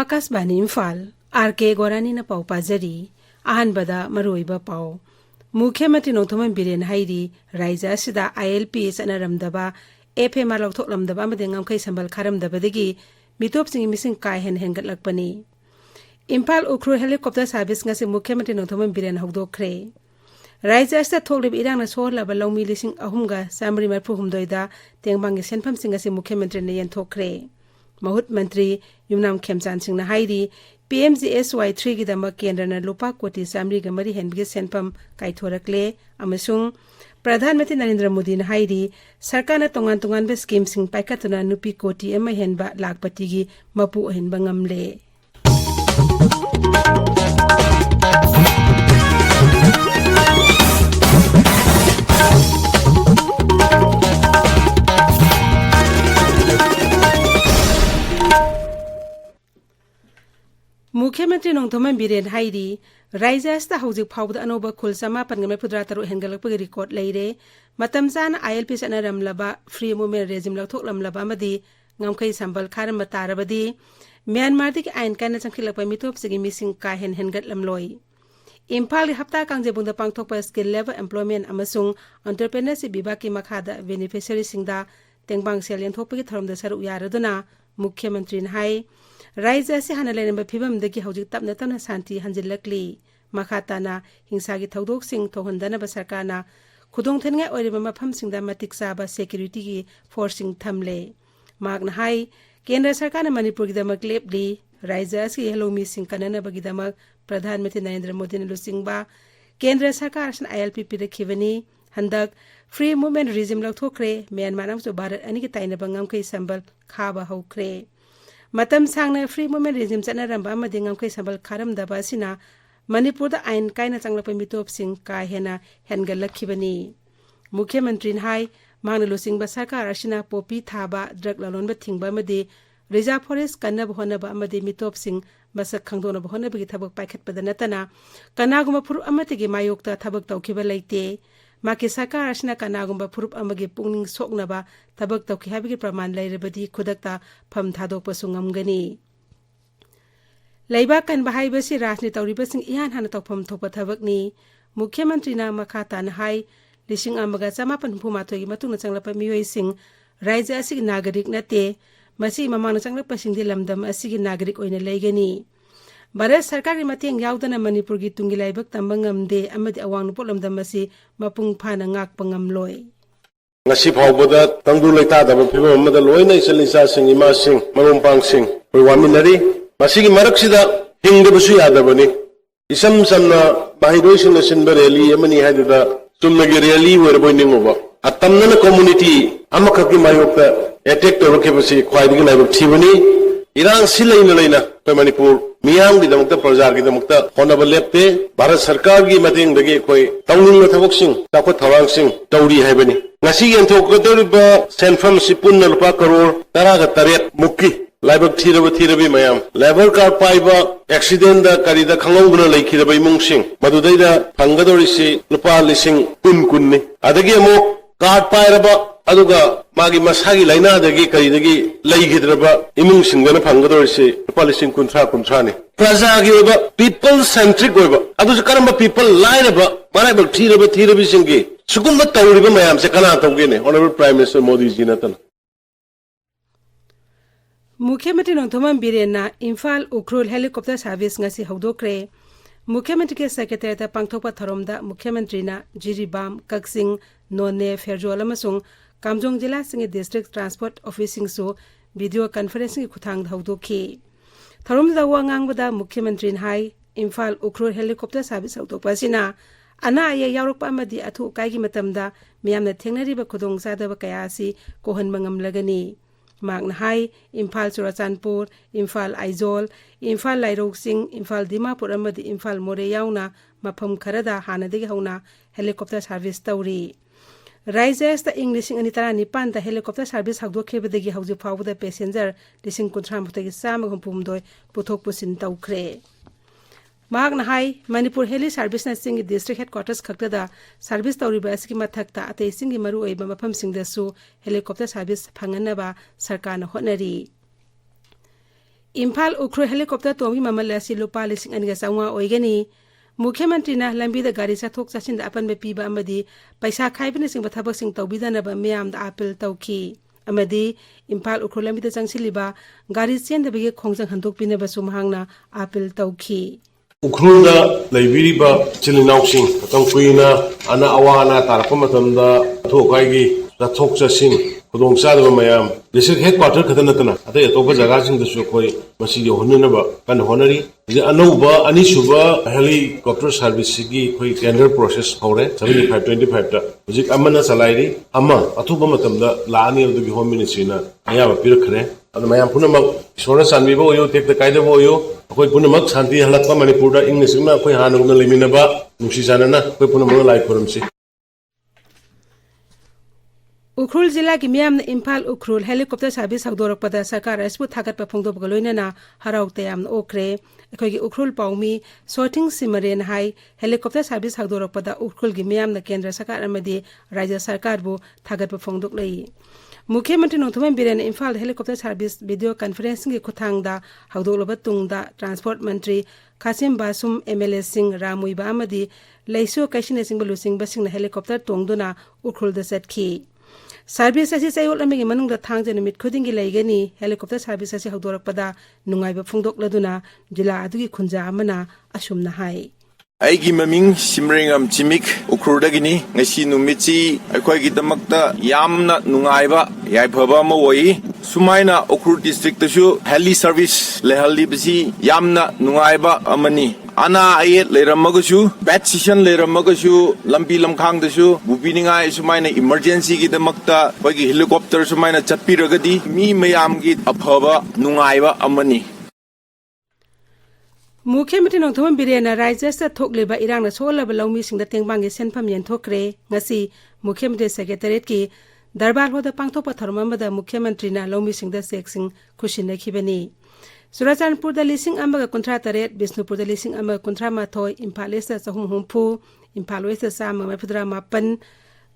Akashvani Imphal R K गोरानी न पाउ पाजरी अहनबदा मरोइबा पाउ मुख्यमंत्री नोंथोमन बिरेन हाइरी राज्य असिदा ILP सनरमदबा FM लौथोकलमदबा अमदे ngamkhai sambal kharamdabadagi mitopsing mising kai hen hengatlakpani Imphal Ukhrul helicopter service ngasi मुख्यमंत्री नोंथोमन बिरेन हौदोखरे राज्य असिदा थोकलिब इरांगना सोहरलाबा लौमी लिसिंग अहुमगा सामरी मरफु हुमदोइदा तेंगबांगी सेनफमसिंग ngasi मुख्यमंत्री ने यंथोखरे महूत मंत्री युमनाम खेमचान सिंह हाइरी PMGSY 3 की दमक केंद्र न लुपा कोटी सामरी गमरी हेनबी सेनफम काइथोरकले अमसुंग प्रधानमंत्री नरेंद्र मोदी न हाइरी सरकार न तोंगान तोंगान बे स्कीम सिंह पाइकतुना नुपी कोटी एम हेनबा लाखपतिगी मपु हेनबा ngamle मुख्यमंत्री नोंथोमन बिरेन हाइरी राज्य असिदा हौजिक फाउबदा अनोबा खुल समापन गमे फुद्रा तरु हेनगलकपगी रिकॉर्ड लेरे मतम चाना ILP सनरमलबा फ्री मूवमेंट रेजिम लौथोकलमलबा मदी ngamkhai sambal kharam tarabadi Myanmar दी आइन काना चंखिलकपा मिथोपसिगी मिसिंग का हेनगतलमलोइ इम्फाल हप्ता कांगजेबुंदा पांगथोकपा स्किल लेवल एम्प्लॉयमेंट अमसुंग एंटरप्रेन्योरशिप विभाग की मखादा बेनिफिशियरी सिंगदा तेंगबांग सेल यंथोपगी थरमदा सरु यारदुना मुख्यमंत्री हाई राज्य से हाना लेनबा फिबमदगी हौजिक तपना तपना शांति हंजिलकली मखाताना हिंसागी थौदोकसिंग थोहनदनबा सरकारना खुदोंथेनगा ओइरिबा मफमसिंगदा मतिक चाबा सिक्योरिटी की फोर्सिंग थमले मागना हाई केंद्र सरकार ने मणिपुर की दमक लेपली राज्य से हेलोमी सिंह कननबगी दमक प्रधानमंत्री नरेंद्र मोदी ने लुसिंगबा केंद्र सरकार सन ILP पिरखिबनी हंदक फ्री मूवमेंट रिजिम लौथोखरे म्यांमार अमसु भारत अनि की ताइनबा ngamkhai sambal खाबा हौखरे मतम सांगना फ्री मूवमेंट रिजिम चनरंबा अमदि ngamkhai sambal kharamdaba asina Manipur दा आइन काइना चंगलप मितोपसिंग का हेना हेनगलखिबनी मुख्यमंत्री हाई मांगना लुसिंगबा सरकार असिना पोपी थाबा ड्रग ललोनबा थिंगबा मदि रिजर्व फॉरेस्ट कन्नब होनबा अमदि मितोपसिंग मसक खंगदोनबा होनबगी थबक पाइखतपदा नतना कनागुमा फुरुप अमतिगी मायोक्ता थबक तौखिबा लैते माकी सरकार असिना कनागुमा फुरुप अमगी पुंगनिंग सोकनबा थबक तौखि हाबिगी प्रमाण लैरबदी खुदकता फम थादोकपसु ngamgani लैबा कनबा हाइबसि राजनीति तौरिबसिंग इहान हाना तौफम थोपा थबकनी मुख्यमंत्री ना मखातान हाई लिसिंग अमगा चमापन हुमाथोगी मतुंग चंगलप मियोइसिंग राज्य असिगी नागरिक नते मसी ममांग चंगलप सिंगदि लमदम असिगी नागरिक ओइना लैगनी भारत सरकार की मतेंग याउदना मणिपुर की तुंगी लाइबक तंबंगमदे अमदि अवांग पोलमदम मसी मपुंग फाना ngakpangamloi ngasi phawbada tangdu leita da phibam amada loina isalisa sing ima sing marumpang sing poi waminari masigi maraksida hingde busu yadabani isam samna bahiroi sing nasinba rally amani haduda chumnagi rally werboy ningoba atamna community amakaki mayokta attack torokebasi khwaidigi laibak thibani irang silaina leina pe manipur मियाम की दमकता प्रजा की दमकता होनबा लेपते भारत सरकार की मतेंग दगे कोई तौनिंग थबकसिंग ताको थवांगसिंग तौरी हैबनी ngasi यंथोकदोरिबा सेनफम Sipun रुपा करोड़ 13 मुक्की लाइबक थीरबी मयाम labour card पाइबा एक्सीडेंट दा करीदा खंगौगना लेखिरबा इमुंगसिंग मदुदैदा फंगदोरिसि रुपा लिसिंग कुन अदगी अमो कार्ड पाइरबा अदुगा मागी मसागी लाइनादगी करीदगी लैगिद्रबा इमुंगसिंगना फंगदोरिसि रुपा लिसिंग 30 ने प्रजागी ओबा पीपल सेंट्रिक ओबा अदुस करम पीपल लाइरबा माराइबक थीरबी सिंगी सुकुम तौरिबा मयाम से कना तौगेने honourable prime minister Modi ji नतन मुख्यमंत्री नोंथोमन बिरेना Imphal Ukhrul helicopter service ngasi हौदोखरे मुख्यमंत्री के सेक्रेटरी पांगथोपा थरोमदा मुख्यमंत्री ना जिरीबाम कक्सिंग नोने फेरजोल अमसुंग कामजोंग जिला सिंह डिस्ट्रिक्ट ट्रांसपोर्ट ऑफिसिंग सो वीडियो कॉन्फ्रेंसिंग खुथांग हौदोखी थरोमदा वांगांगबदा मुख्यमंत्री हाई इम्फाल उख्रुल हेलीकॉप्टर सर्विस हौदोपासिना अना आय यावरकपा अमदि अथु काइगी मतमदा मियामना थेंगनरिबा खुदोंग सादबा कयासी कोहनबा ngamlagani मागना हाई इम्फाल चुराचानपुर इम्फाल आइजोल इम्फाल लाइरोक्सिंग इम्फाल दिमापुर अमदि इम्फाल मोरे याउना मफम खरदा हानदगी हौना हेलीकॉप्टर सर्विस तौरी राज्यस्ता इंग 2019 दा हेलीकॉप्टर सर्विस हौदोखेबदगी हौजि फावदा पैसेंजर 130 मुतगी साम हुमपुमदोय पुथोक पुसिन तौखरे मागना हाई मणिपुर हेली सर्विस सिंह डिस्ट्रिक्ट हेडक्वार्टर्स खक्तदा सर्विस तौरिबा असकी मथक्ता अतै सिंह मरु ओइबा मफमसिंगदसु हेलीकॉप्टर सर्विस फंगनबा सरकारना होनरी Imphal Ukhru helicopter tomi mamal asi lupa 2,500 oigani Mukhയമന്ത്രി na lambi da gari sa thok chasin da apan be piba amadi paisa khaibine sing bathabak sing tawbidana ba miyam da appeal tawki amadi Imphal Ukhru lambi da changsiliba gari chen da bege khongjang handok pine ba sumhangna appeal tawki Ukhru da laibiriba chilinau sing katang kuina ana awana tarpa matamda thokai gi da thok chasin khudong sadaba mayam district headquarter khadana tana ate atoba jaga sing da su khoi masi yo honna ba kan honari je anouba ani suba helicopter service gi khoi tender process hore 7525 ta hojik amana salairi ama atuba matamda laani of the home ministry na aya ba pirakhre adu mayam puna mak sora sanbi bo yo tek ta kaida bo yo khoi puna mak shanti halakpa manipur da english ma khoi hanugna lemina ba nusi sanana khoi puna mak lai forum si Ukhrul Zilla ki miyam na Imphal Ukhrul helicopter service hagdorak pada sarkar aspu thagat pa phongdo bagaloina na haraw tayam na okre ekhoi gi Ukhrul paumi sorting simaren hai helicopter service hagdorak pada Ukhrul gi miyam na kendra sarkar amadi rajya sarkar bu thagat pa phongdok lai Mukhയമന്ത്രി Nongthomen Biren Imphal helicopter service video conferencing gi khuthang da hagdok loba tungda transport mantri Kasim Basum MLA Singh Ramui ba amadi laiso kaishine sing balu sing basing na helicopter tongduna Ukhrul da setki Service asi sayol amigi manung da thang jena mit khuding gi laigani helicopter service asi hagdorak pada nungai ba phungdok laduna jila adugi khunja amana asumna hai Aigi maming simringam chimik ukrudagini ngasi numitsi akhoi gi damakta yamna nungaiba yaipaba ma woi sumaina ukrur district tasu heli service lehalli bisi yamna nungaiba amani ana ayet leramagasu bat session leramagasu lambi lamkhang dasu bubiningai sumaina emergency gi damakta khoi gi helicopter sumaina chatpiragadi mi mayam gi aphaba nungaiba amani Mukhയമന്ത്രി Nongthomen Biren na Rajya sa thokleba irang na solaba lawmi singda tengbang gi senpham yen thokre ngasi Mukhയമന്ത്രി Secretariat ki darbar hoda pangthokpa tharmamada Mukhയമന്ത്രি na lawmi singda seksing khushina khibani Surachanpur da lising amaga kontra taret Bisnupur da lising amaga kontra mathoi Imphal East sa chahum humpu Imphal West sa sama mapudra mapan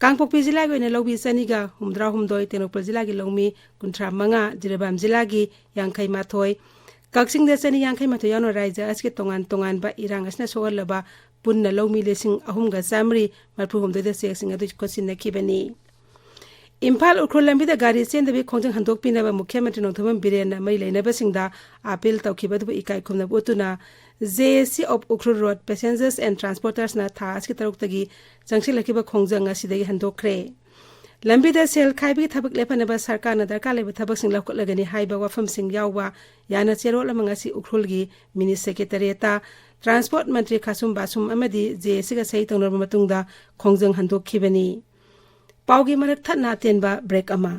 Kangpokpi jila gi na lawbi saniga humdra humdoi Tenokpal jila gi lawmi kontra manga Jirabam jila gi yangkai mathoi Kaksing da sani yang kai matoyano raija aske tongan ba irang asna soalaba punna lawmi lesing ahum ga samri marpu hum da seksing adu kosin na kibani Imphal Ukhru lambi da gari chen da bi khongjang handok pina ba Mukhയമന്ത്രി Nongthomen Biren na mai leina ba singda appeal tawkhiba du ikai khumna botuna JC of Ukhru Road Passengers and Transporters na tha aske taruk tagi jangsil lakiba khongjang asidagi handokre Lambi da sel khaibi thabak lepana ba sarkar na darkar leba thabak sing laukot lagani haiba wafam sing yawwa yana chero lamanga si Ukhrul gi mini secretariata transport mantri Kasum Basum amadi JC ga sei tongnar matungda khongjang handok khibani paugi marak thatna tenba break ama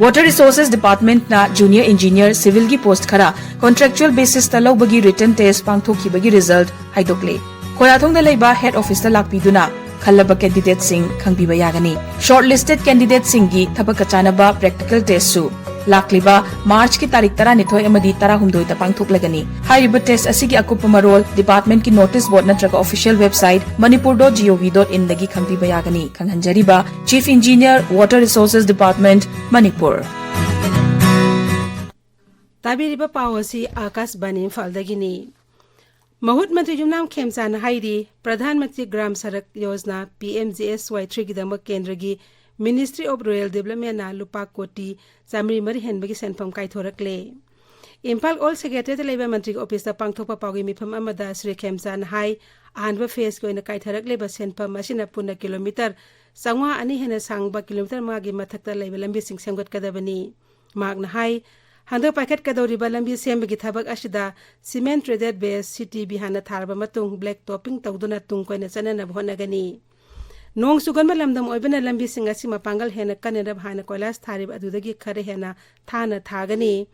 Water Resources Department na Junior Engineer Civil gi post khara contractual basis ta lawbagi written test pangthokibagi result haidokle Khorathong da leiba head office ta lakpiduna Khalaba candidate sing khangbiba yagani shortlisted candidate sing gi thabaka chanaba practical test su lakliba March ki tarik 12 amadi 16 ta pangthoklagani hariba test asigi akupa marol department ki notice board natraga official website manipur.gov.in dagi khangbiba yagani khanghanjariba Chief Engineer Water Resources Department Manipur Tabiriba pawasi Akas Bani Imphal dagini Mahut Mantri Jumnam Khemchan Hairi Pradhan Mantri Gram Sarak Yojana PMGSY 3 gidamak kendra gi Ministry of Rural Development na lupa koti samri mari henbagi senpham kai thorakle Imphal All Secretary Labor Mantri Office ta pangthokpa pawgi mifam amada Sri Khemchan Hai ahanba phase ko ina kai thorakle ba senpham masina punna kilometer sangwa ani hena sangba kilometer magi mathakta laiba lambi sing semgot kadabani magna hai Hando paket kadoriba lambi sembagi thabak asida cement traded base city bihana tharba matung black topping tawduna tung koina chanana bhonagani Nong suganma lamdam oibana lambi singasi mapangal hena kanera bhana koilas tharib adudagi khare hena thana thagani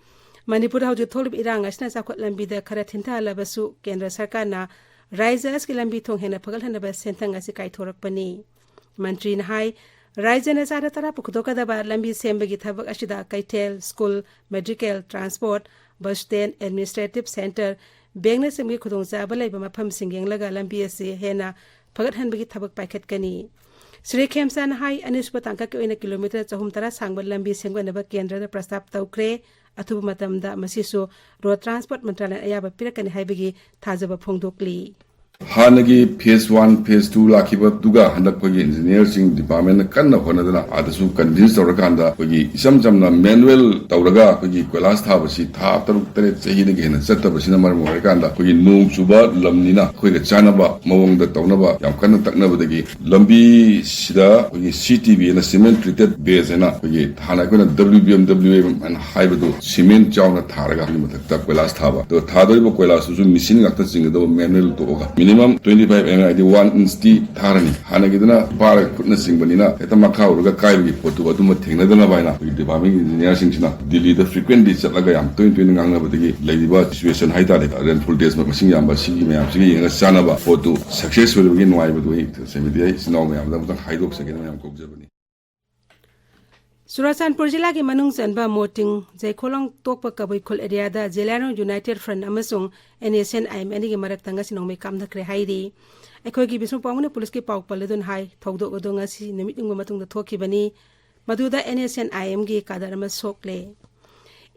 Manipur hauju tholib irang asna sakot lambi da khara thinta labasu kendra sarkar na raijas ki lambi thong hena phagal hena ba sentang asi kai thorakpani Mantri na hai Raijana Zara Tara Pukutoka da Lambi Sembagi Thabak Ashida Kaitel School Medical Transport Bus Stand Administrative Center Bengna Semgi Kudong Zabalai Bama Pam Singing Laga Lambi Ase Hena Pagat Hanbagi Thabak Paket Kani Sri Khemsan Hai Anispa Tangka Koina Kilometer Chahumtara Sangba Lambi Sengwanaba Kendra Prastap Taukre Atubu Matamda Masiso Road Transport Mantrala Ayaba Pirakani Haibigi Tazaba Pongdokli. Hanagi phase 1 phase 2 lakiba duga handak kogi engineering department kanna honadana adasu convince tawrakanda kogi isam jamna manual tawraga kogi kolas thabasi tha taruk tare chahi de hena chatabasina mar morakanda kogi nung suba lamnina kogi chanaba mawongda tawnaba yam kanna taknaba dagi lambi sida kogi CTB na cement treated base na kogi thana kona WBMWM and haibadu cement chawna tharaga mathakta kolas thaba to thadoriba kolas su machine ngakta chingdo manual to oga minimum 25 mid 1 inch ti tharani hanagidana para kutna singbanina eta makha uruga kaibi potu aduma thengnadana baina department engineer singchina Delhi da frequently chatlaga yam 2020 ngangna badagi leidiba situation haita de rainfall days ma masing yamba sigi mayam sigi yenga sanaba potu successful begin wai badui semidi snow mayam da haidok sagena mayam kokjabani Surachanpur Jilla ki manung sanba moting Jaikolong Tokpa Kabuikul area da Jelano United Front amasung NSN IM ani gi marak tanga sinong me kam dakre hairi aikoi gi bisung pangune police ki pauk paledun hai thogdo odonga si nimit ingwa matung da thoki bani maduda NSN IM gi kadarama sokle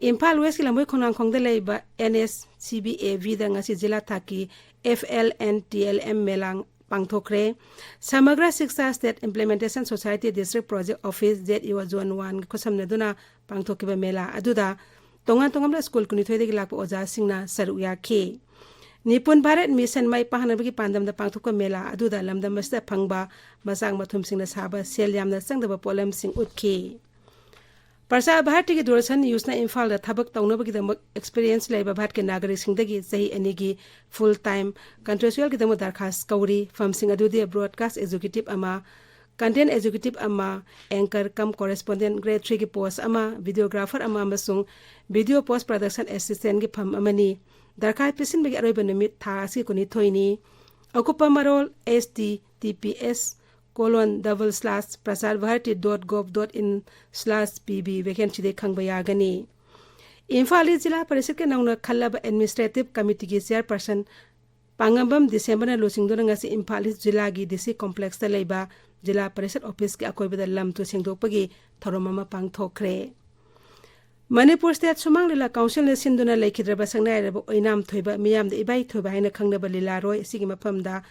Imphal West ki lamoi khonang khongda leiba NSCBAV da ngasi jila thaki FLNTLM melang Pangthokre Samagra Shiksha State Implementation Society District Project Office ZEWA Zone 1 Kosamna duna Pangthokiba mela aduda tonga tongam school kuni thoide gi lakpo oja singna saruya khe Nipun Bharat Mission mai pahanabagi pandam da Pangthokka mela aduda lamdam masta phangba masang mathum singna saba sel yamna sangdaba polam sing utkhe Parsa Bharti ki Dursan Yusna Imphal da thabak tawnabagi da experience leiba bhat ke nagarik singdagi sahi anigi full time contractual ki damo darkhas kauri firm sing adudi broadcast executive ama content executive ama anchor cum correspondent grade 3 ki post ama videographer ama amasung video post production assistant ki firm amani darkhai pisin bagi aroiba numit tha asi kuni thoini akupa marol https://prasarbharati.gov.in/pb vacancy de khangba yagani Imphal Jilla Parishad ke nauna khallaba administrative committee ki chairperson Pangambam December na losingdona ngasi Imphal Jilla gi DC complex ta leiba Jilla Parishad office ki akoiba lam to singdopagi thoromama pangthokre Manipur State Sumang Lila Council ne sinduna leikidraba sangnai rabo oinam thoiba miyam de ibai thoiba haina khangnaba lila roi sigi mapamda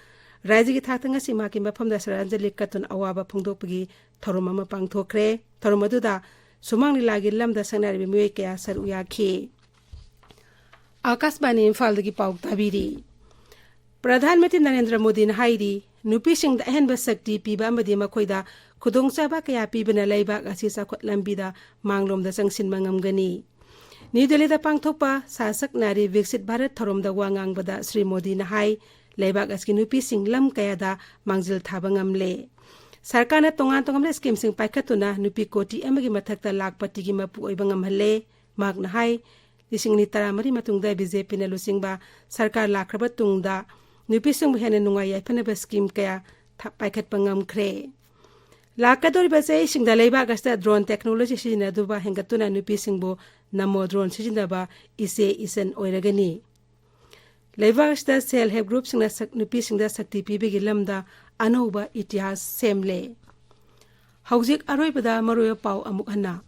Raji ki thakta ngasi ma ki mapamda saranjali katun awaba phungdopagi thoromama pangthokre thoromaduda Sumang Lila gi lamda sangnai bi muye kya saruya khe Akashbani Imphal gi pauk tabiri Pradhan Mantri Narendra Modi na hairi nupi sing da hen ba sakti piba amadi makoida khudong chaba kaya pibana leiba asi sakhot lambida manglom da changsin mangamgani New Delhi da pangthokpa sasak nari Viksit Bharat thorom da wangang bada Sri Modi na hai leiba aski nupi sing lam kaya da mangjil thabangamle Sarkar na tongan le scheme sing paikatuna nupi koti amagi mathakta lakpati gi mapu oibangam halle mag na hai lising ni taramari matungda BJP na lusingba sarkar lakraba tungda nupi sing buhene nunga yaifana ba scheme kaya paikat pangam kre lakadori ba sei singda leiba gasta drone technology sina duba hengatuna nupi singbo namo drone sina ba isen oiragani leiba gasta self help group singna nupi singda sakti pibigi lamda Anoba itihas semle Haujik aroibada maroyo pau amukhanna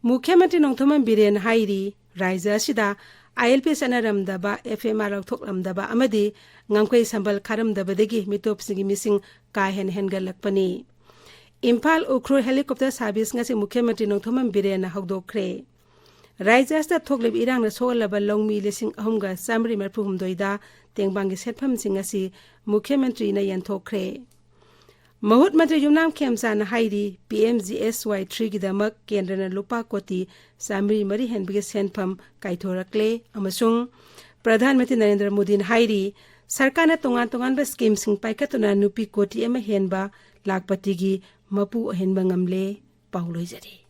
Mukhyamantri Nongthoman Biren hairi Raija sida ILP sanaramdaba FMR thoklamdaba amadi ngangkoi sambal kharamdabadagi mitop singi missing ka hen galakpani Imphal Ukhrur helicopter service ngasi Mukhyamantri Nongthoman Biren hawdokre Raija sta thoklib irang na solaba longmi lesing ahumga samri marphu humdoida tengbangi setpham singasi Mukhyamantri na yanthokre Mahut Mantri Yumnam Khemsa na hairi PMGSY 3 gidamak kendra na lupa koti samri mari henbige senpham kaithorakle amasung Pradhan Mantri Narendra Modi na hairi sarkar na tongan ba scheme sing paikatuna nupi koti ema henba lakpati gi mapu henba ngamle pauloi jari